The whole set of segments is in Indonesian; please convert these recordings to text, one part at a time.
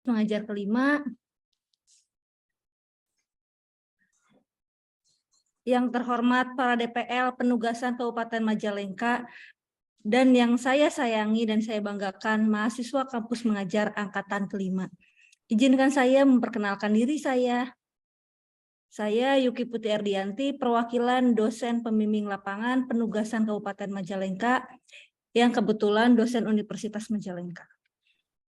mengajar kelima. Yang terhormat para DPL penugasan Kabupaten Majalengka, dan yang saya sayangi dan saya banggakan mahasiswa kampus mengajar angkatan kelima. Izinkan saya memperkenalkan diri saya. Saya Yuki Putri Erdianti, perwakilan dosen pembimbing lapangan penugasan Kabupaten Majalengka, yang kebetulan dosen Universitas Majalengka.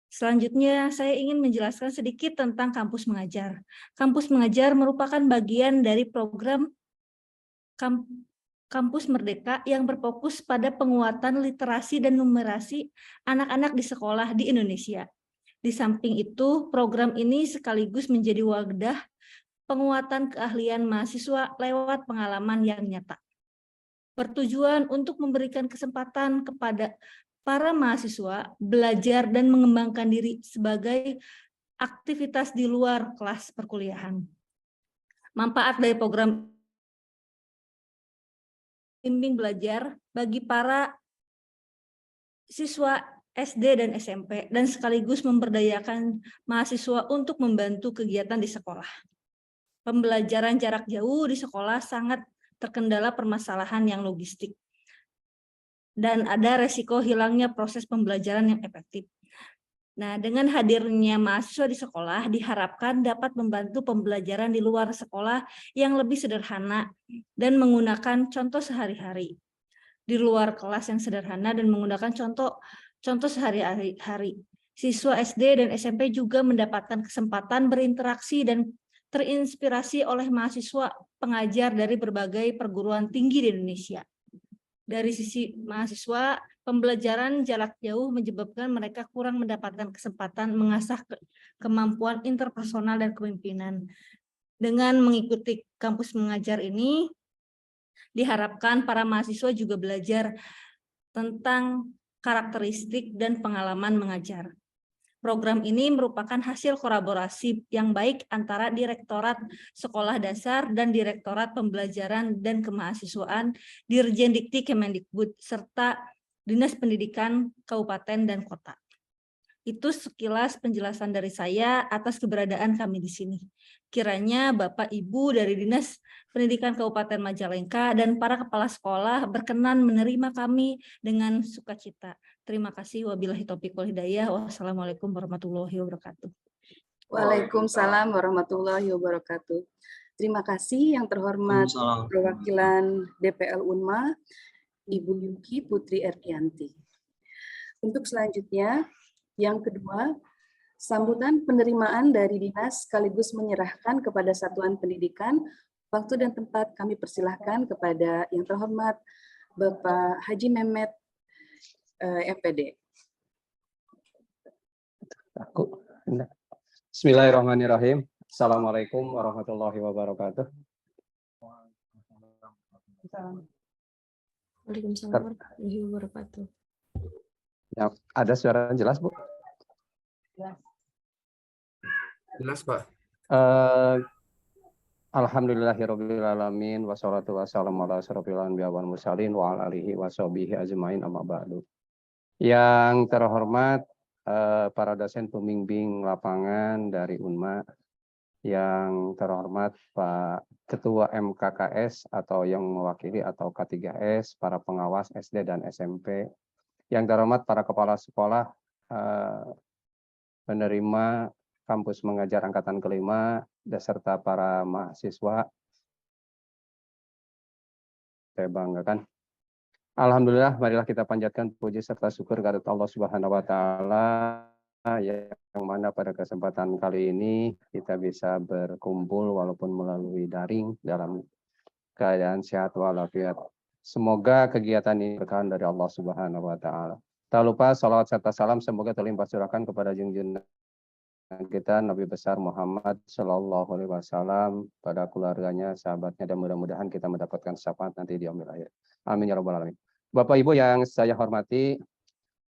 Selanjutnya, saya ingin menjelaskan sedikit tentang kampus mengajar. Kampus mengajar merupakan bagian dari program Kampus Merdeka yang berfokus pada penguatan literasi dan numerasi anak-anak di sekolah di Indonesia. Di samping itu, program ini sekaligus menjadi wadah penguatan keahlian mahasiswa lewat pengalaman yang nyata. Bertujuan untuk memberikan kesempatan kepada para mahasiswa belajar dan mengembangkan diri sebagai aktivitas di luar kelas perkuliahan. Manfaat dari program bimbing belajar bagi para siswa SD dan SMP, dan sekaligus memberdayakan mahasiswa untuk membantu kegiatan di sekolah. Pembelajaran jarak jauh di sekolah sangat terkendala permasalahan yang logistik, dan ada resiko hilangnya proses pembelajaran yang efektif. Nah, dengan hadirnya mahasiswa di sekolah diharapkan dapat membantu pembelajaran di luar sekolah yang lebih sederhana dan menggunakan contoh sehari-hari. Di luar kelas yang sederhana dan menggunakan contoh sehari-hari. Siswa SD dan SMP juga mendapatkan kesempatan berinteraksi dan terinspirasi oleh mahasiswa pengajar dari berbagai perguruan tinggi di Indonesia. Dari sisi mahasiswa, pembelajaran jarak jauh menyebabkan mereka kurang mendapatkan kesempatan mengasah kemampuan interpersonal dan kepemimpinan. Dengan mengikuti kampus mengajar ini, diharapkan para mahasiswa juga belajar tentang karakteristik dan pengalaman mengajar. Program ini merupakan hasil kolaborasi yang baik antara Direktorat Sekolah Dasar dan Direktorat Pembelajaran dan Kemahasiswaan, Dirjen Dikti Kemendikbud, serta Dinas Pendidikan Kabupaten dan Kota. Itu sekilas penjelasan dari saya atas keberadaan kami di sini. Kiranya Bapak Ibu dari Dinas Pendidikan Kabupaten Majalengka dan para kepala sekolah berkenan menerima kami dengan sukacita. Terima kasih. Wabillahi taufiq wal hidayah. Wassalamualaikum warahmatullahi wabarakatuh. Waalaikumsalam warahmatullahi wabarakatuh. Terima kasih yang terhormat perwakilan DPL Unma, Ibu Yuki Putri Erdianti. Untuk selanjutnya, yang kedua, sambutan penerimaan dari dinas sekaligus menyerahkan kepada satuan pendidikan. Waktu dan tempat kami persilahkan kepada yang terhormat Bapak Haji Mehmet MPD. Bismillahirrahmanirrahim. Assalamualaikum warahmatullahi wabarakatuh. Waalaikumsalam warahmatullahi wabarakatuh. Ya, ada suara jelas, Bu? Jelas, Pak. Alhamdulillahirabbil alamin wassalatu wassalamu ala asyrofil anbiya wal mursalin wa ala alihi washabihi ajmain amma ba'du. Yang terhormat para dosen pembimbing lapangan dari Unma, yang terhormat Pak Ketua MKKS atau yang mewakili atau K3S, para pengawas SD dan SMP, yang terhormat para kepala sekolah penerima kampus mengajar angkatan kelima, beserta para mahasiswa, saya banggakan. Alhamdulillah, marilah kita panjatkan puji serta syukur kepada Allah Subhanahu wa Ta'ala, yang mana pada kesempatan kali ini kita bisa berkumpul walaupun melalui daring dalam keadaan sehat walafiat. Semoga kegiatan ini berkah dari Allah Subhanahu wa Ta'ala. Tak lupa salawat serta salam semoga terlimpah curahkan kepada junjungan kita Nabi besar Muhammad Shallallahu Alaihi Wasallam, pada keluarganya, sahabatnya, dan mudah-mudahan kita mendapatkan syafaat nanti di yaumil akhir. Amin ya rabbal alamin. Bapak Ibu yang saya hormati,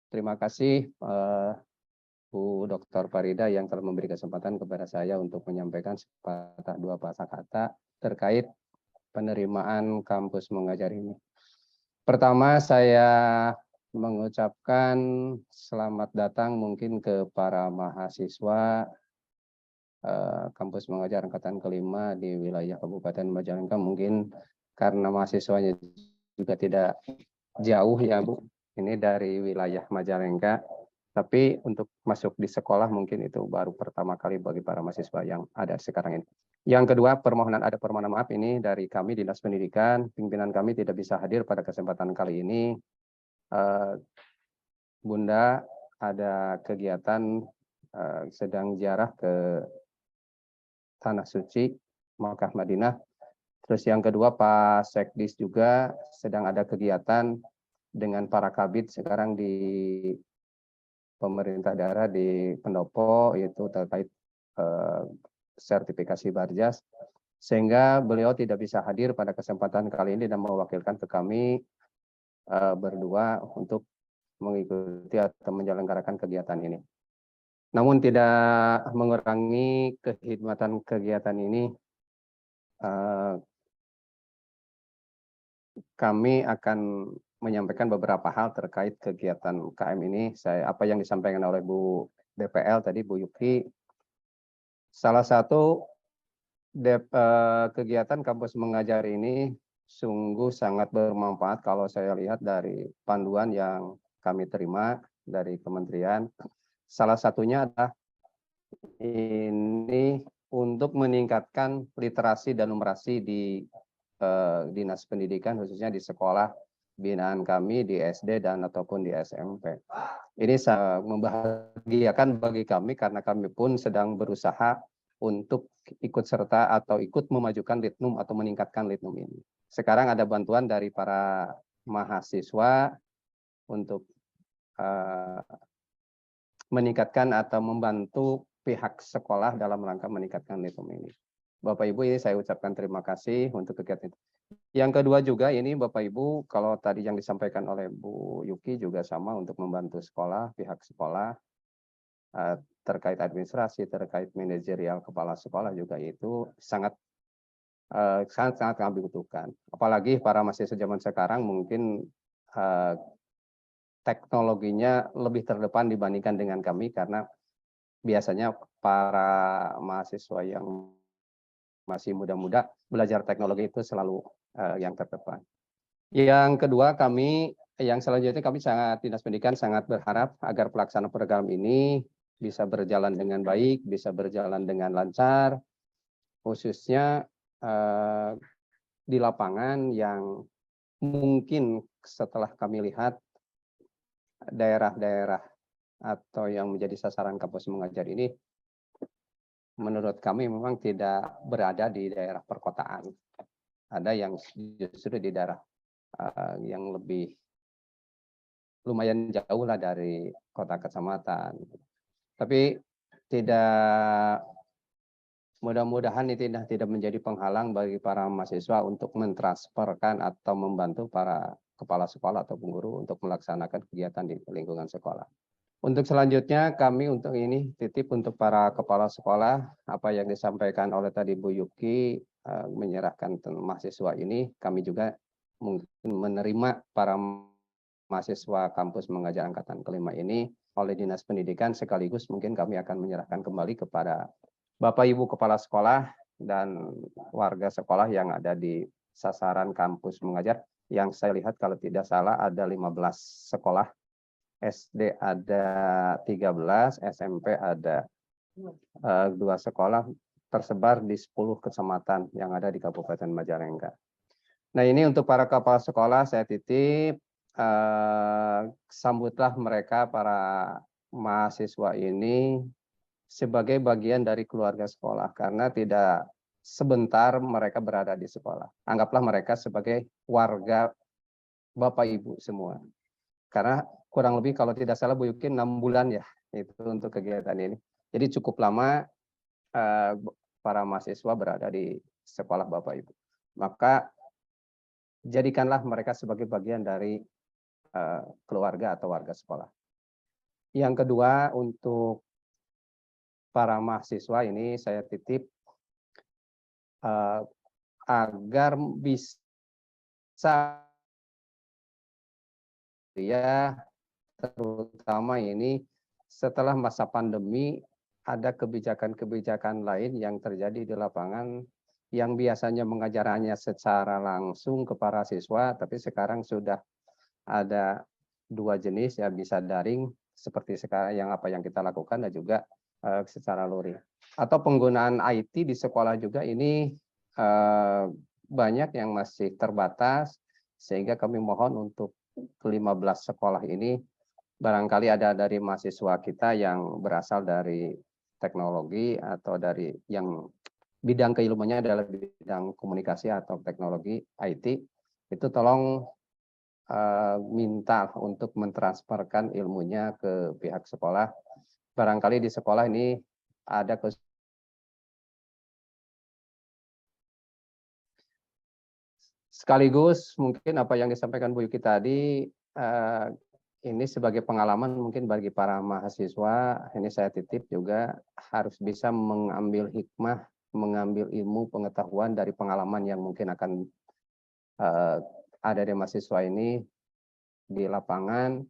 terima kasih Bu Dr. Farida yang telah memberi kesempatan kepada saya untuk menyampaikan sepatah dua patah kata terkait penerimaan kampus mengajar ini. Pertama, saya mengucapkan selamat datang mungkin ke para mahasiswa kampus mengajar angkatan kelima di wilayah Kabupaten Majalengka. Mungkin karena mahasiswanya juga tidak jauh ya Bu, ini dari wilayah Majalengka. Tapi untuk masuk di sekolah mungkin itu baru pertama kali bagi para mahasiswa yang ada sekarang ini. Yang kedua, ada permohonan maaf ini dari kami Dinas Pendidikan, pimpinan kami tidak bisa hadir pada kesempatan kali ini. Bunda ada kegiatan sedang ziarah ke Tanah Suci, Makkah Madinah. Terus yang kedua Pak Sekdis juga sedang ada kegiatan dengan para kabid sekarang di pemerintah daerah di Pendopo, yaitu terkait sertifikasi Barjas, sehingga beliau tidak bisa hadir pada kesempatan kali ini dan mewakilkan ke kami berdua untuk mengikuti atau menyelenggarakan kegiatan ini. Namun tidak mengurangi kehidmatan kegiatan ini, kami akan menyampaikan beberapa hal terkait kegiatan KM ini. Apa yang disampaikan oleh Bu DPL tadi, Bu Yuki, salah satu kegiatan kampus mengajar ini sungguh sangat bermanfaat kalau saya lihat dari panduan yang kami terima dari kementerian. Salah satunya adalah ini untuk meningkatkan literasi dan numerasi di Dinas Pendidikan, khususnya di sekolah binaan kami di SD dan ataupun di SMP. Ini sangat membahagiakan bagi kami karena kami pun sedang berusaha untuk ikut serta atau ikut memajukan Litnum atau meningkatkan Litnum ini. Sekarang ada bantuan dari para mahasiswa untuk meningkatkan atau membantu pihak sekolah dalam rangka meningkatkan Litnum ini. Bapak Ibu, ini saya ucapkan terima kasih untuk kegiatan itu. Yang kedua juga ini Bapak Ibu, kalau tadi yang disampaikan oleh Bu Yuki juga sama untuk membantu sekolah, pihak sekolah terkait administrasi, terkait manajerial kepala sekolah juga itu sangat kami butuhkan. Apalagi para mahasiswa zaman sekarang mungkin teknologinya lebih terdepan dibandingkan dengan kami karena biasanya para mahasiswa yang masih muda-muda belajar teknologi itu selalu yang terdepan. Yang kedua yang selanjutnya kami Dinas Pendidikan sangat berharap agar pelaksanaan program ini bisa berjalan dengan baik, bisa berjalan dengan lancar, khususnya di lapangan yang mungkin setelah kami lihat daerah-daerah atau yang menjadi sasaran kampus mengajar ini menurut kami memang tidak berada di daerah perkotaan. Ada yang justru di daerah yang lebih lumayan jauh lah dari kota kecamatan. Tapi mudah-mudahan ini tidak menjadi penghalang bagi para mahasiswa untuk mentransferkan atau membantu para kepala sekolah atau guru untuk melaksanakan kegiatan di lingkungan sekolah. Untuk selanjutnya kami untuk ini titip untuk para kepala sekolah apa yang disampaikan oleh tadi Bu Yuki menyerahkan mahasiswa ini, kami juga mungkin menerima para mahasiswa kampus mengajar angkatan kelima ini oleh Dinas Pendidikan, sekaligus mungkin kami akan menyerahkan kembali kepada Bapak Ibu kepala sekolah dan warga sekolah yang ada di sasaran kampus mengajar, yang saya lihat kalau tidak salah ada 15 sekolah. SD ada 13, SMP ada 2 sekolah tersebar di 10 kecamatan yang ada di Kabupaten Majalengka. Nah, ini untuk para kepala sekolah saya titip, sambutlah mereka para mahasiswa ini sebagai bagian dari keluarga sekolah karena tidak sebentar mereka berada di sekolah. Anggaplah mereka sebagai warga Bapak Ibu semua. Karena kurang lebih kalau tidak salah Bu Yuki 6 bulan ya itu untuk kegiatan ini. Jadi cukup lama para mahasiswa berada di sekolah Bapak Ibu. Maka jadikanlah mereka sebagai bagian dari keluarga atau warga sekolah. Yang kedua untuk para mahasiswa ini saya titip agar bisa kuliah, terutama ini setelah masa pandemi ada kebijakan-kebijakan lain yang terjadi di lapangan yang biasanya mengajarannya secara langsung ke para siswa, tapi sekarang sudah ada dua jenis, ya, bisa daring seperti sekarang yang kita lakukan, dan juga secara luring. Atau penggunaan IT di sekolah juga ini banyak yang masih terbatas, sehingga kami mohon untuk 15 sekolah ini barangkali ada dari mahasiswa kita yang berasal dari teknologi atau dari yang bidang keilmuannya adalah bidang komunikasi atau teknologi IT, itu tolong minta untuk mentransferkan ilmunya ke pihak sekolah. Barangkali di sekolah ini ada sekaligus mungkin apa yang disampaikan Bu Yuki tadi, ini sebagai pengalaman mungkin bagi para mahasiswa, ini saya titip juga harus bisa mengambil hikmah, mengambil ilmu pengetahuan dari pengalaman yang mungkin akan ada di mahasiswa ini di lapangan.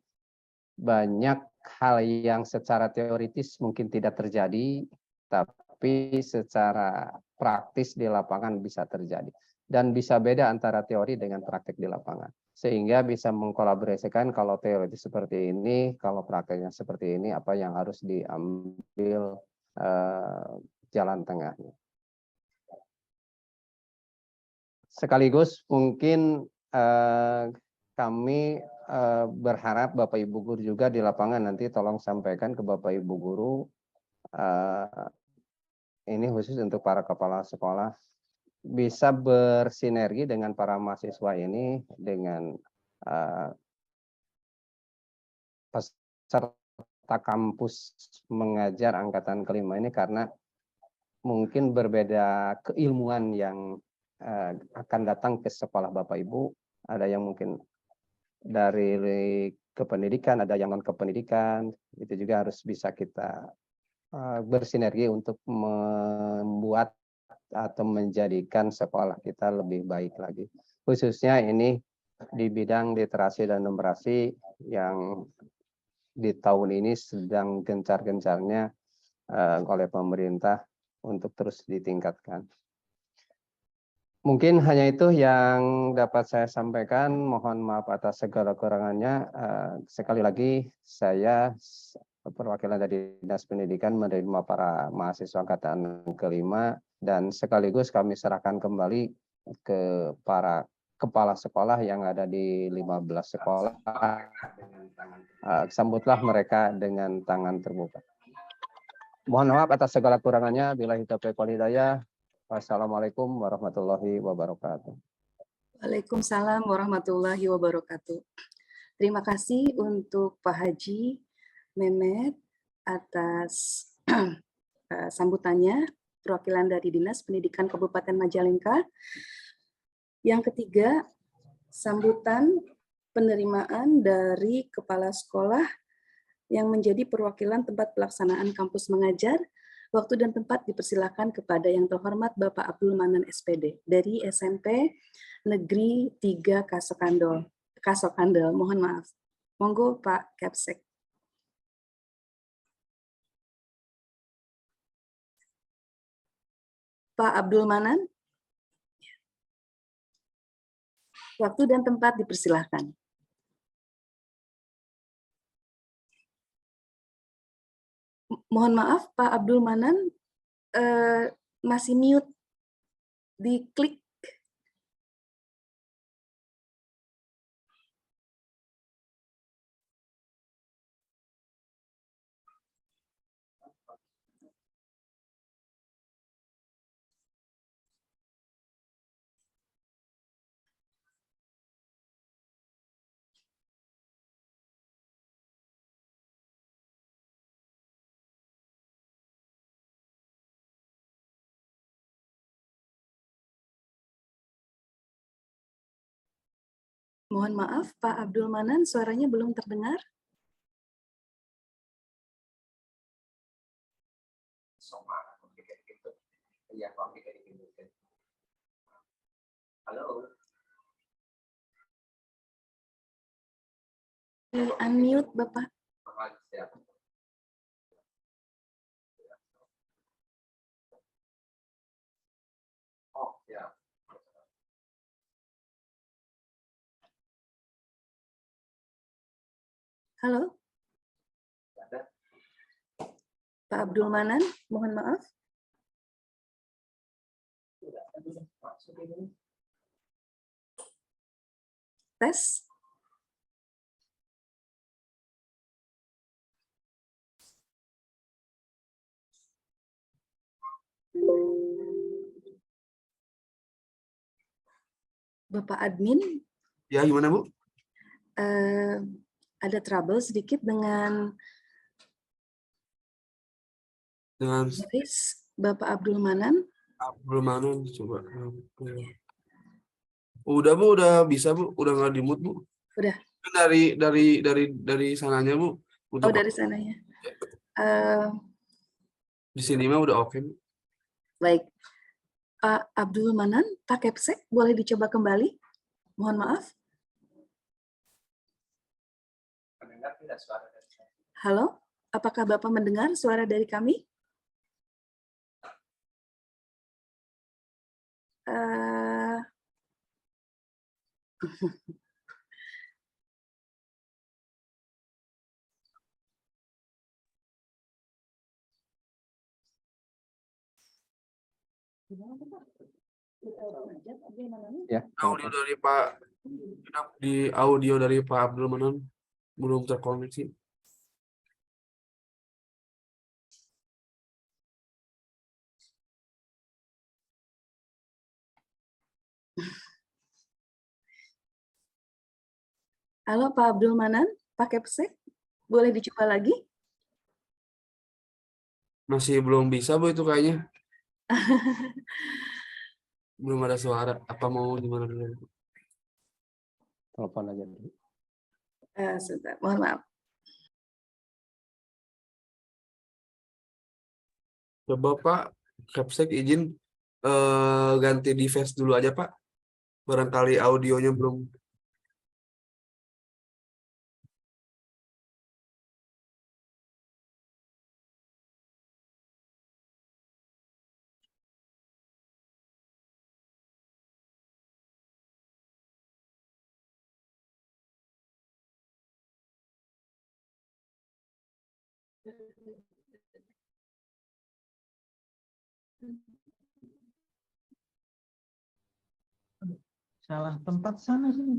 Banyak hal yang secara teoritis mungkin tidak terjadi, tapi secara praktis di lapangan bisa terjadi. Dan bisa beda antara teori dengan praktik di lapangan. Sehingga bisa mengkolaborasikan kalau teori seperti ini, kalau prakteknya seperti ini, apa yang harus diambil jalan tengahnya. Sekaligus mungkin kami berharap Bapak Ibu Guru juga di lapangan nanti tolong sampaikan ke Bapak Ibu Guru, ini khusus untuk para kepala sekolah, bisa bersinergi dengan para mahasiswa ini dengan peserta kampus mengajar angkatan kelima ini, karena mungkin berbeda keilmuan yang akan datang ke sekolah Bapak Ibu. Ada yang mungkin dari kependidikan, ada yang non kependidikan, itu juga harus bisa kita bersinergi untuk membuat atau menjadikan sekolah kita lebih baik lagi. Khususnya ini di bidang literasi dan numerasi yang di tahun ini sedang gencar-gencarnya oleh pemerintah untuk terus ditingkatkan. Mungkin hanya itu yang dapat saya sampaikan. Mohon maaf atas segala kekurangannya. Sekali lagi saya perwakilan dari Dinas Pendidikan menerima para mahasiswa angkatan kelima, dan sekaligus kami serahkan kembali ke para kepala sekolah yang ada di 15 sekolah. Sambutlah mereka dengan tangan terbuka. Mohon maaf atas segala kekurangannya. Billahi taufiq wal hidayah. Wassalamualaikum warahmatullahi wabarakatuh. Waalaikumsalam warahmatullahi wabarakatuh. Terima kasih untuk Pak Haji Mehmet atas sambutannya, perwakilan dari Dinas Pendidikan Kabupaten Majalengka. Yang ketiga, sambutan penerimaan dari kepala sekolah yang menjadi perwakilan tempat pelaksanaan kampus mengajar. Waktu dan tempat dipersilakan kepada yang terhormat Bapak Abdul Manan SPD dari SMP Negeri 3 Kasokandel. Mohon maaf. Monggo Pak Kapsek. Pak Abdul Manan. Waktu dan tempat dipersilakan. Mohon maaf, Pak Abdul Manan masih mute. Diklik. Mohon maaf, Pak Abdul Manan, suaranya belum terdengar. Halo. Unmute Bapak. Halo, Pak Abdul Manan, mohon maaf. Tes. Bapak admin, Ya, gimana Bu? ada trouble sedikit dengan Dengan voice Bapak Abdul Manan. Abdul Manan coba. Udah Bu, udah bisa Bu, udah nggak di mute Bu. Udah. Dari sananya Bu. Oh, Untuk dari sananya. Eh, di sini mah udah oke Bu. Baik. Pak Abdul Manan, Pak Kepsek, boleh dicoba kembali? Mohon maaf. Halo, apakah Bapak mendengar suara dari kami? Eh, Ya, Audio dari Pak di audio dari Pak Abdul Manan belum terkoneksi. Halo Pak Abdul Manan, Pak Kepsek, boleh dicoba lagi? Masih belum bisa Bu itu kayaknya. Belum ada suara. Apa mau gimana dulu? telepon aja dulu. Sebentar, mohon maaf. Coba Pak Capsek izin ganti device dulu aja Pak. Barangkali audionya belum. Salah tempat sana sini.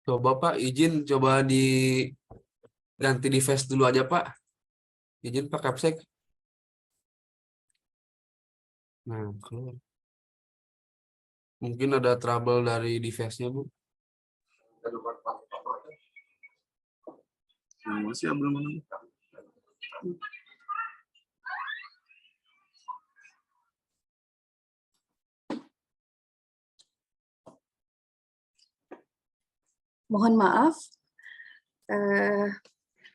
Coba Pak, izin coba diganti di face dulu aja Pak. Izin Pak Kapsek. Nah, keluar. Mungkin ada trouble dari device-nya, Bu. Masih belum. Mohon maaf,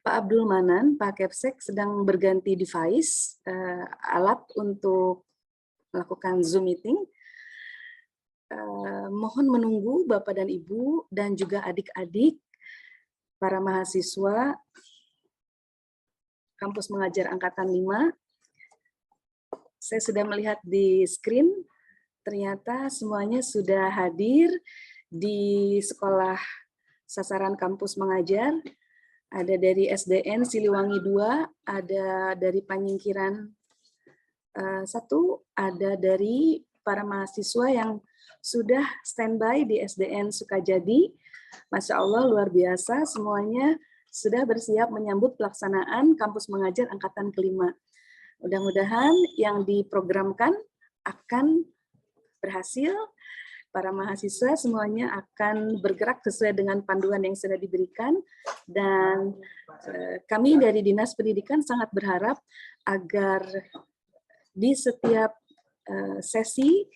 Pak Abdul Manan, Pak Kepsek sedang berganti device, alat untuk melakukan Zoom meeting. Mohon menunggu Bapak dan Ibu dan juga adik-adik, para mahasiswa Kampus Mengajar Angkatan 5. Saya sudah melihat di screen, ternyata semuanya sudah hadir di sekolah sasaran Kampus Mengajar. Ada dari SDN Siliwangi 2, ada dari Panyingkiran 1, ada dari para mahasiswa yang sudah standby di SDN Sukajadi. Masya Allah, luar biasa, semuanya sudah bersiap menyambut pelaksanaan Kampus Mengajar Angkatan ke-5. Mudah-mudahan yang diprogramkan akan berhasil. Para mahasiswa semuanya akan bergerak sesuai dengan panduan yang sudah diberikan, dan kami dari Dinas Pendidikan sangat berharap agar di setiap sesi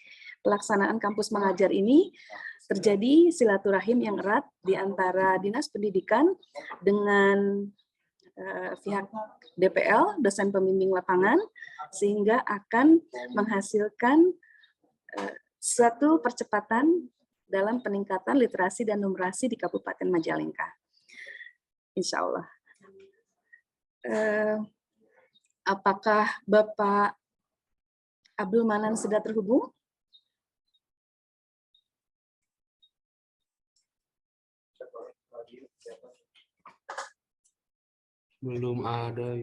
pelaksanaan Kampus Mengajar ini terjadi silaturahim yang erat di antara Dinas Pendidikan dengan pihak DPL, dosen pembimbing lapangan, sehingga akan menghasilkan suatu percepatan dalam peningkatan literasi dan numerasi di Kabupaten Majalengka. Insya Allah. Apakah Bapak Abdul Manan sudah terhubung? Belum ada.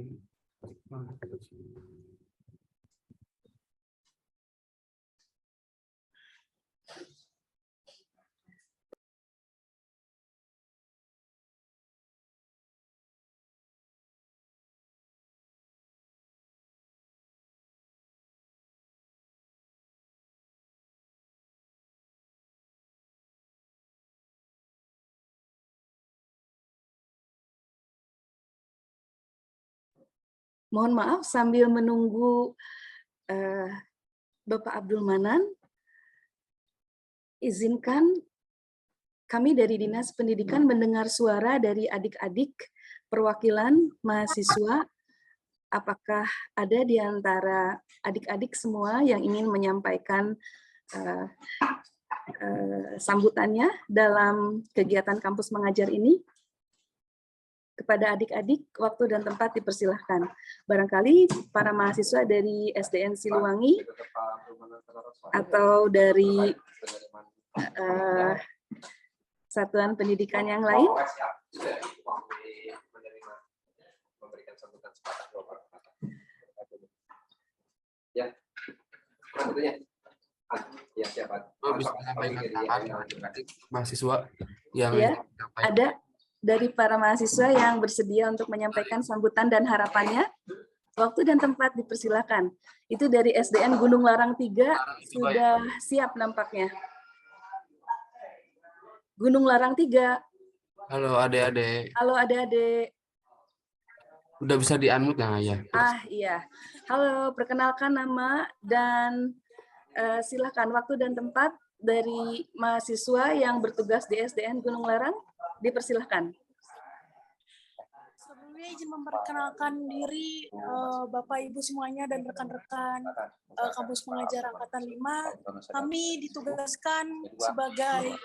Mohon maaf, sambil menunggu Bapak Abdul Manan, izinkan kami dari Dinas Pendidikan mendengar suara dari adik-adik perwakilan mahasiswa. Apakah ada di antara adik-adik semua yang ingin menyampaikan sambutannya dalam kegiatan Kampus Mengajar ini? Kepada adik-adik, waktu dan tempat dipersilahkan. Barangkali para mahasiswa dari SDN Siliwangi atau dari satuan pendidikan yang lain. Ya, ya siapa? Bisa menyampaikan mahasiswa yang Ya, ada dari para mahasiswa yang bersedia untuk menyampaikan sambutan dan harapannya. Waktu dan tempat dipersilakan. Itu dari SDN Gunung Larang 3 sudah siap nampaknya. Gunung Larang 3. Halo adik-adik. Halo adik-adik. Udah bisa di-unmute nah ya. Iya. Halo, perkenalkan nama dan silakan waktu dan tempat dari mahasiswa yang bertugas di SDN Gunung Larang. Dipersilahkan. Sebelumnya izin memperkenalkan diri Bapak Ibu semuanya dan rekan-rekan Kampus Mengajar Angkatan 5. Kami ditugaskan sebagai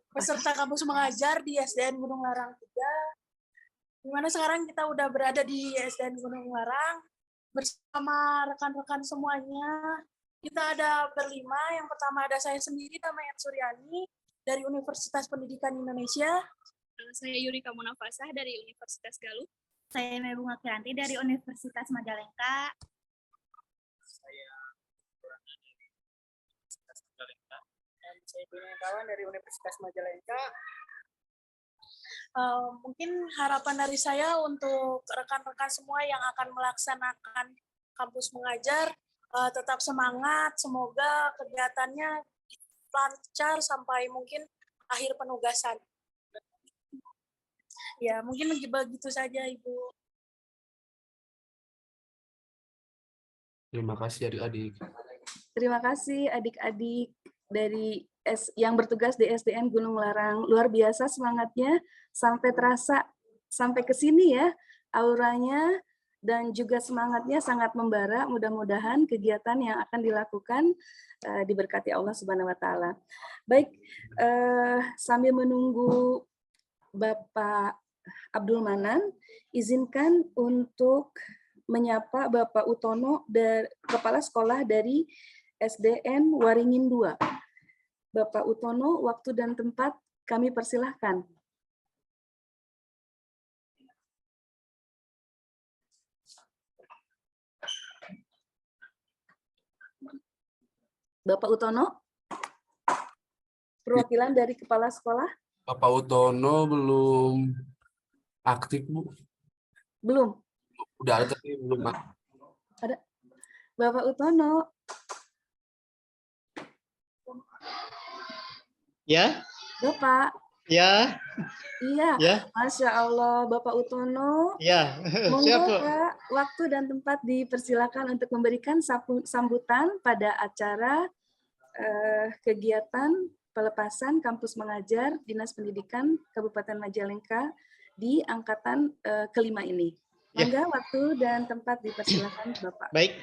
peserta Kampus Mengajar di SDN Gunung Larang 3. Di mana sekarang kita udah berada di SDN Gunung Larang bersama rekan-rekan semuanya. Kita ada berlima. Yang pertama ada saya sendiri, namanya Suryani, dari Universitas Pendidikan Indonesia. Saya Yurika Munafasah dari Universitas Galuh. Saya Mebunga Kianti dari Universitas Majalengka. Saya dari Universitas Majalengka. Dan saya Bina Kawan dari Universitas Majalengka. Mungkin harapan dari saya untuk rekan-rekan semua yang akan melaksanakan kampus mengajar, tetap semangat, semoga kegiatannya lancar sampai mungkin akhir penugasan. Ya, mungkin begitu saja, Ibu. Terima kasih adik-adik. Terima kasih adik-adik dari yang bertugas di SDN Gunung Larang. Luar biasa semangatnya, sampai terasa sampai ke sini ya auranya, dan juga semangatnya sangat membara. Mudah-mudahan kegiatan yang akan dilakukan diberkati Allah Subhanahu wa taala. Baik, sambil menunggu Bapak Abdul Manan, izinkan untuk menyapa Bapak Utono, Kepala Sekolah dari SDN Waringin 2. Bapak Utono, waktu dan tempat kami persilahkan. Bapak Utono, perwakilan dari Kepala Sekolah? Bapak Utono belum aktif, Bu. Belum? Udah ada tapi belum aktif. Ada. Bapak Utono. Ya, Bapak. ya, Iya, ya, Masya Allah, Bapak Utono. ya. Monggo Siapa? Pak, waktu dan tempat dipersilakan untuk memberikan sambutan pada acara kegiatan pelepasan kampus mengajar Dinas Pendidikan Kabupaten Majalengka di angkatan kelima ini. Ya. Monggo waktu dan tempat dipersilakan Bapak. Baik,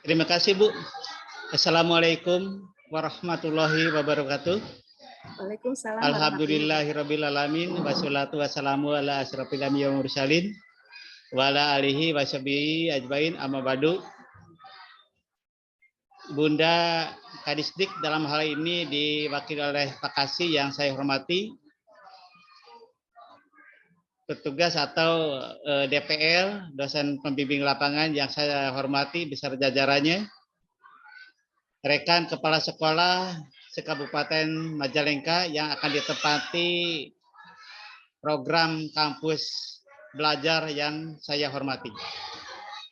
terima kasih Bu. Assalamualaikum warahmatullahi wabarakatuh. Waalaikumsalam. Alhamdulillahirabbil alamin wassalatu wassalamu ala asyrofil anbiya'i wal mursalin wa ala alihi washabihi ajmain, amma ba'du. Bunda Kadisdik dalam hal ini diwakili oleh Pak Kasih yang saya hormati, petugas atau DPL, dosen pembimbing lapangan yang saya hormati beserta jajarannya, rekan kepala sekolah se-Kabupaten Majalengka yang akan ditempati program kampus belajar yang saya hormati.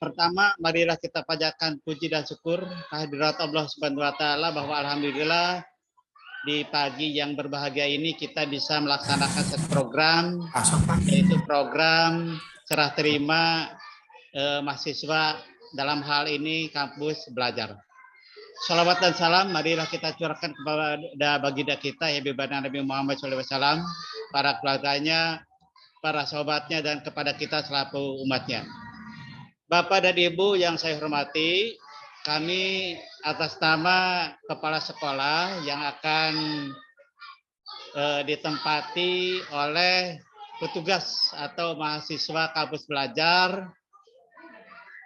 Pertama, marilah kita panjatkan puji dan syukur kehadirat Allah Subhanahu wa taala bahwa alhamdulillah di pagi yang berbahagia ini kita bisa melaksanakan satu program, yaitu program serah terima mahasiswa dalam hal ini kampus belajar. Salawat dan salam marilah kita curahkan kepada baginda kita Habib Nabi Muhammad SAW, para keluarganya, para sahabatnya, dan kepada kita selaku umatnya. Bapak dan Ibu yang saya hormati, kami atas nama kepala sekolah yang akan ditempati oleh petugas atau mahasiswa kampus belajar.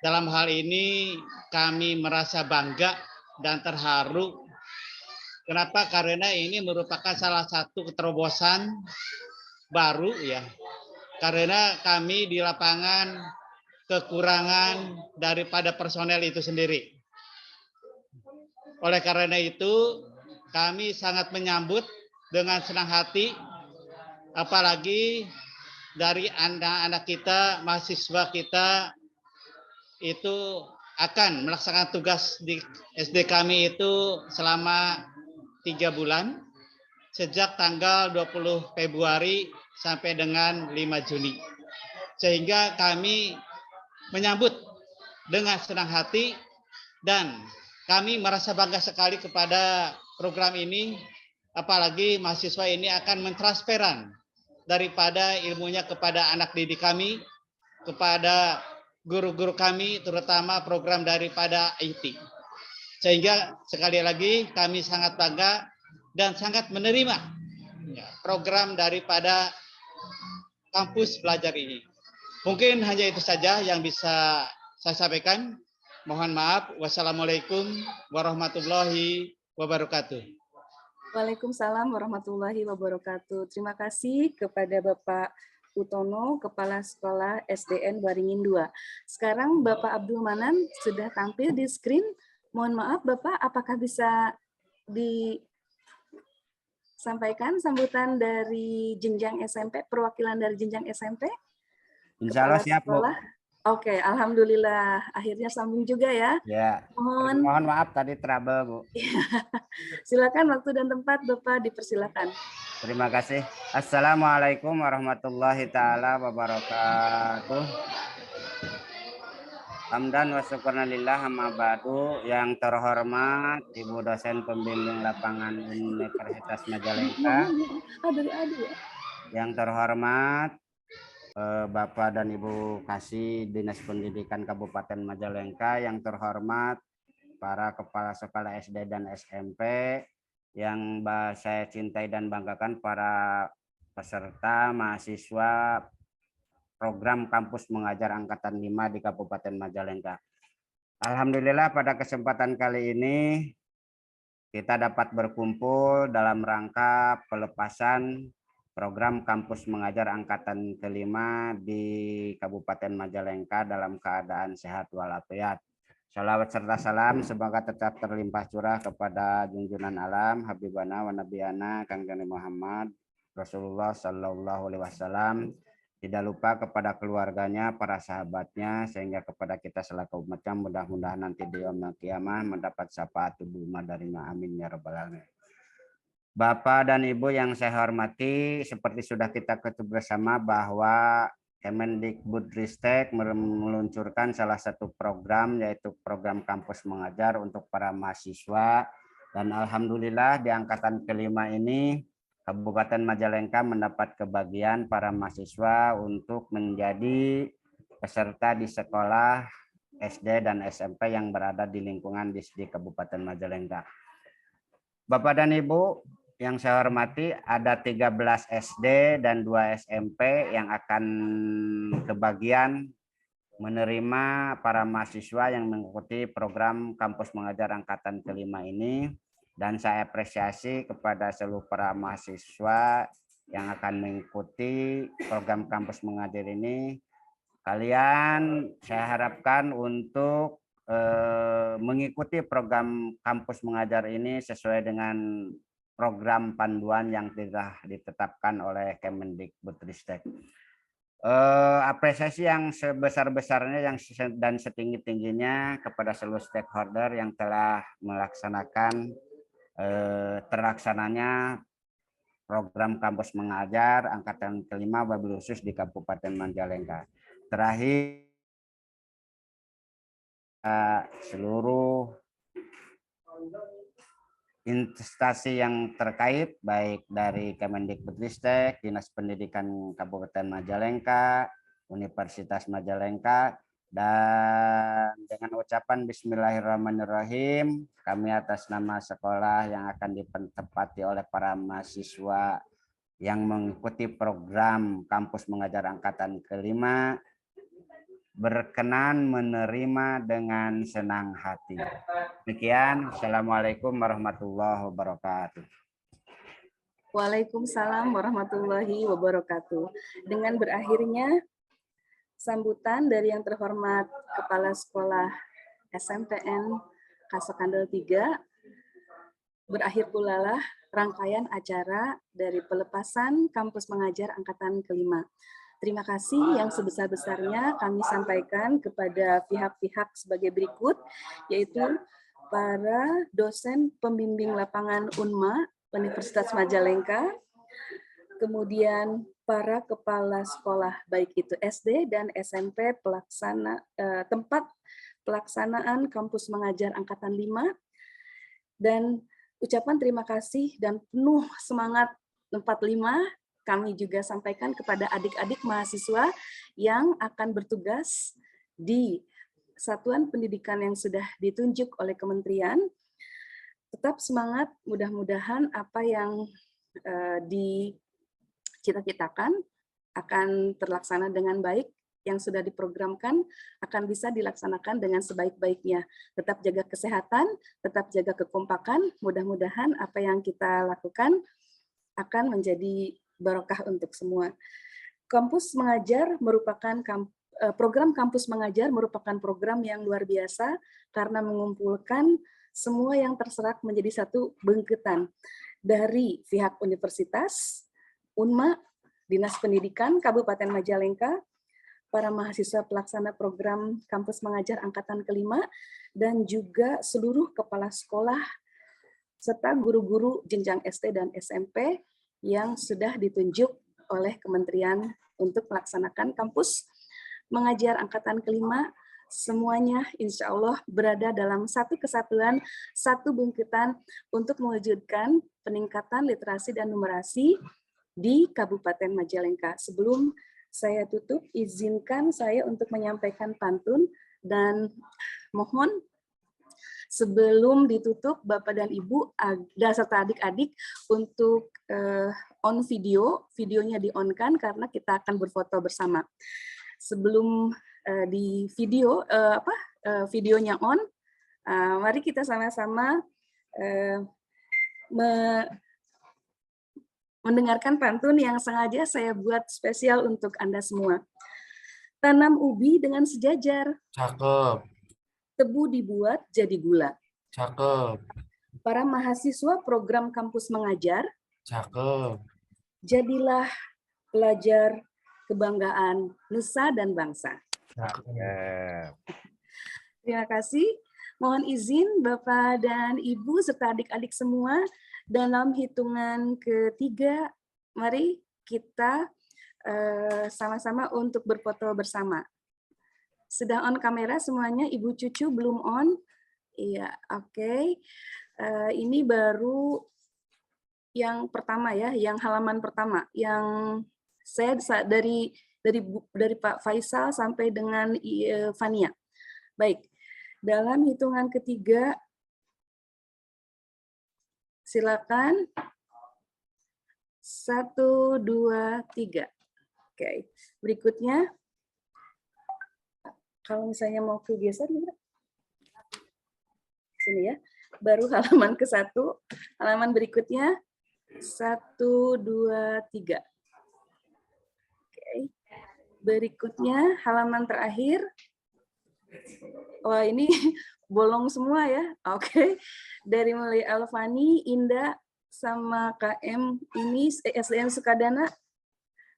Dalam hal ini kami merasa bangga dan terharu. Kenapa? Karena ini merupakan salah satu keterobosan baru ya. Karena kami di lapangan kekurangan daripada personel itu sendiri. Oleh karena itu, kami sangat menyambut dengan senang hati, apalagi dari anak-anak kita, mahasiswa kita itu akan melaksanakan tugas di SD kami itu selama 3 bulan, sejak tanggal 20 Februari sampai dengan 5 Juni. Sehingga kami menyambut dengan senang hati dan kami merasa bangga sekali kepada program ini, apalagi mahasiswa ini akan mentransferan daripada ilmunya kepada anak didik kami, kepada guru-guru kami, terutama program daripada IT. Sehingga sekali lagi kami sangat bangga dan sangat menerima program daripada kampus belajar ini. Mungkin hanya itu saja yang bisa saya sampaikan. Mohon maaf. Wassalamualaikum warahmatullahi wabarakatuh. Waalaikumsalam warahmatullahi wabarakatuh. Terima kasih kepada Bapak Utono, Kepala Sekolah SDN Waringin 2. Sekarang Bapak Abdul Manan sudah tampil di screen. Mohon maaf Bapak, apakah bisa sampaikan sambutan dari jenjang SMP, perwakilan dari jenjang SMP? Insya Allah Kepala siap, Bu. sekolah. Oke, alhamdulillah. Akhirnya sambung juga ya. Ya. Mohon maaf tadi trouble, Bu. Silakan waktu dan tempat Bapak dipersilakan. Terima kasih. Assalamualaikum warahmatullahi taala wabarakatuh. Hamdan wa syukurna lillah amma ba'du. Yang terhormat Ibu dosen pembimbing lapangan Universitas Majalengka. Yang terhormat Bapak dan Ibu Kasih Dinas Pendidikan Kabupaten Majalengka, yang terhormat para kepala sekolah SD dan SMP, yang saya cintai dan banggakan para peserta mahasiswa program kampus mengajar angkatan 5 di Kabupaten Majalengka. Alhamdulillah pada kesempatan kali ini kita dapat berkumpul dalam rangka pelepasan program kampus mengajar angkatan kelima di Kabupaten Majalengka dalam keadaan sehat walafiat. Salawat serta salam semoga tetap terlimpah curah kepada junjungan alam Habibana wa Nabiyana Kang Nabi Muhammad Rasulullah Sallallahu Alaihi Wasallam. Tidak lupa kepada keluarganya, para sahabatnya, sehingga kepada kita selaku umatnya mudah-mudahan nanti di yaumul qiyamah mendapat syafaat umma darinya. Amin ya rabbal alamin. Bapak dan Ibu yang saya hormati, seperti sudah kita ketahui bersama bahwa Kemendikbudristek meluncurkan salah satu program, yaitu program kampus mengajar untuk para mahasiswa. Dan alhamdulillah di angkatan kelima ini Kabupaten Majalengka mendapat kebagian para mahasiswa untuk menjadi peserta di sekolah SD dan SMP yang berada di lingkungan di Kabupaten Majalengka. Bapak dan Ibu yang saya hormati, ada 13 SD dan 2 SMP yang akan kebagian menerima para mahasiswa yang mengikuti program kampus mengajar angkatan kelima ini. Dan saya apresiasi kepada seluruh para mahasiswa yang akan mengikuti program kampus mengajar ini. Kalian saya harapkan untuk mengikuti program kampus mengajar ini sesuai dengan program panduan yang telah ditetapkan oleh Kemendikbudristek. Apresiasi yang sebesar-besarnya dan setinggi-tingginya kepada seluruh stakeholder yang telah melaksanakan terlaksananya program kampus mengajar angkatan kelima wabil khusus di Kabupaten Majalengka. Terakhir, seluruh instansi yang terkait baik dari Kemendikbudristek, Dinas Pendidikan Kabupaten Majalengka, Universitas Majalengka, dan dengan ucapan Bismillahirrahmanirrahim, kami atas nama sekolah yang akan ditempati oleh para mahasiswa yang mengikuti program kampus mengajar angkatan kelima berkenan menerima dengan senang hati. Demikian, Assalamualaikum warahmatullahi wabarakatuh. Waalaikumsalam warahmatullahi wabarakatuh. Dengan berakhirnya sambutan dari yang terhormat Kepala Sekolah SMPN Kasokandel 3, berakhir pula lah rangkaian acara dari pelepasan kampus mengajar angkatan kelima. Terima kasih yang sebesar-besarnya kami sampaikan kepada pihak-pihak sebagai berikut, yaitu para dosen pembimbing lapangan UNMA Universitas Majalengka, kemudian para kepala sekolah baik itu SD dan SMP tempat pelaksanaan kampus mengajar angkatan 5, dan ucapan terima kasih dan penuh semangat 45 kami juga sampaikan kepada adik-adik mahasiswa yang akan bertugas di satuan pendidikan yang sudah ditunjuk oleh kementerian. Tetap semangat, mudah-mudahan apa yang dicita-citakan akan terlaksana dengan baik, yang sudah diprogramkan akan bisa dilaksanakan dengan sebaik-baiknya. Tetap jaga kesehatan, tetap jaga kekompakan, mudah-mudahan apa yang kita lakukan akan menjadi barokah untuk semua. Kampus mengajar merupakan program kampus mengajar merupakan program yang luar biasa karena mengumpulkan semua yang terserak menjadi satu bengketan. dari pihak universitas, Unma, Dinas Pendidikan Kabupaten Majalengka, para mahasiswa pelaksana program Kampus Mengajar Angkatan ke-5, dan juga seluruh kepala sekolah serta guru-guru jenjang SD dan SMP yang sudah ditunjuk oleh Kementerian untuk melaksanakan Kampus Mengajar Angkatan ke-5. Semuanya insya Allah berada dalam satu kesatuan, satu bungkutan untuk mewujudkan peningkatan literasi dan numerasi di Kabupaten Majalengka. Sebelum saya tutup, izinkan saya untuk menyampaikan pantun, dan mohon sebelum ditutup Bapak dan Ibu serta adik-adik untuk on videonya di-on-kan karena kita akan berfoto bersama. Sebelum di videonya on, mari kita sama-sama mendengarkan pantun yang sengaja saya buat spesial untuk Anda semua. Tanam ubi dengan sejajar. Cakep. Tebu dibuat jadi gula. Cakep. Para mahasiswa program Kampus Mengajar. Cakep. Jadilah pelajar kebanggaan nusa dan bangsa. Cakep. Terima kasih. Mohon izin Bapak dan Ibu serta adik-adik semua, dalam hitungan ketiga, mari kita sama-sama untuk berfoto bersama. Sudah on kamera semuanya? Ibu cucu belum on? Iya, oke. Ini baru yang pertama ya, yang halaman pertama, yang saya dari Pak Faisal sampai dengan Fania. Baik, dalam hitungan ketiga, silakan. 1, 2, 3. Oke, berikutnya, kalau misalnya mau kegeser, sini ya, baru halaman ke-1, halaman berikutnya, 1, 2, 3. Oke, berikutnya halaman terakhir. Wah, ini bolong semua ya. Oke, dari mulai Alfani, Indah, sama KM ini SDN Sukadana.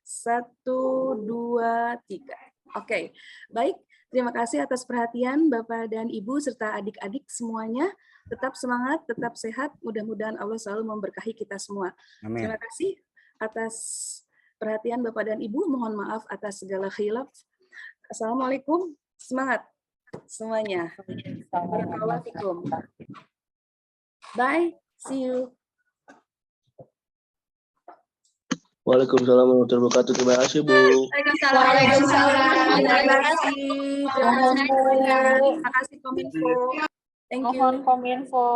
1, 2, 3. Oke, baik. Terima kasih atas perhatian Bapak dan Ibu serta adik-adik semuanya. Tetap semangat, tetap sehat. Mudah-mudahan Allah selalu memberkahi kita semua. Amin. Terima kasih atas perhatian Bapak dan Ibu. Mohon maaf atas segala khilaf. Assalamualaikum. Semangat semuanya. Barakallahu. Bye. See you. Waalaikumsalam warahmatullahi wabarakatuh. Terima kasih, Bu. Terima kasih. Terima kasih Kominfo. Thank you. Mohon Kominfo.